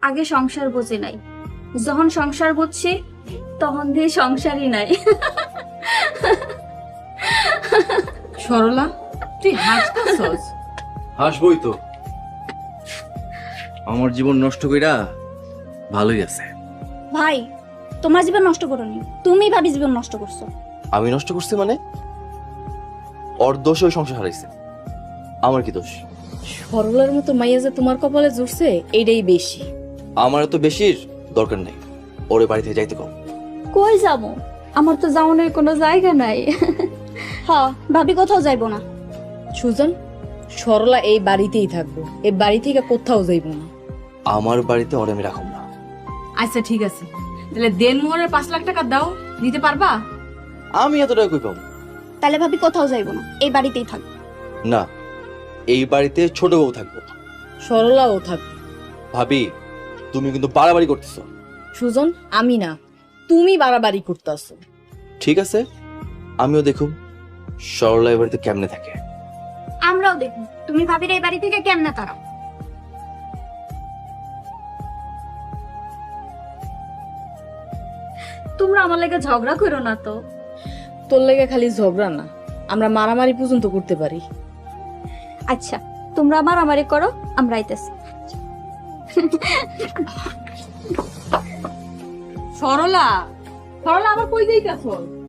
আগে সংসার বুঝি নাই, যখন সংসার বুঝছি তখন দিয়ে সংসারই নাই। সরলা, তুই হাসতেছস? হাসবই তো, আমার জীবন নষ্ট কইরা ভালোই আছে। ভাই, তোমার জীবন নষ্ট করোনি, তুমি ভাবি জীবন নষ্ট করছো। আমি নষ্ট করছি মানে? ওর দোষে ওই সংসার হারাইছে, আমার কি দোষ? সরলার মতো মাইয়া যে তোমার কপালে জুড়ছে এইটাই বেশি। আমার তো বেশির দরকার নেই, ওরে বাড়ি থেকে যাইতে কম। কই যাবো? আমার তো যাওয়ানোর কোনো জায়গা নাই। হ্যাঁ, ভাবি কোথাও যাইবো না। সুজন, সরলা এই বাড়িতেই থাকবো, এই বাড়ি থেকে কোথাও যাইব না। আমার বাড়িতে ওরে আমি রাখুম না। আচ্ছা ঠিক আছে, তাহলে দেনমোহরের 5 লাখ টাকা দাও, দিতে পারবা? আমি এত টাকা কই পাবো? তাহলে ভাবি কোথাও যাইবো না, এই বাড়িতেই থাকবো। না, এই বাড়িতে ছোট বউ থাকবো। সরলাও থাকবে। ভাবি, তুমি কিন্তু বাড়াবাড়ি করতেছো। সুজন, আমি না, তুমি বাড়াবাড়ি করতেছো। ঠিক আছে, আমিও দেখুম সরলা এই বাড়িতে কেমনে থাকে। আমরাও দেখবো তুমি ভাবির এই বাড়ি থেকে কেমনে তাড়াও। তোমরা আমার লাগে ঝগড়া করো না তো। তোর লেগে খালি ঝগড়া না, আমরা মারামারি পর্যন্ত করতে পারি। আচ্ছা, তোমরা মারামারি করো, আমরা আইতেছি। সরলা, সরলা আবার কই যাইতাছ?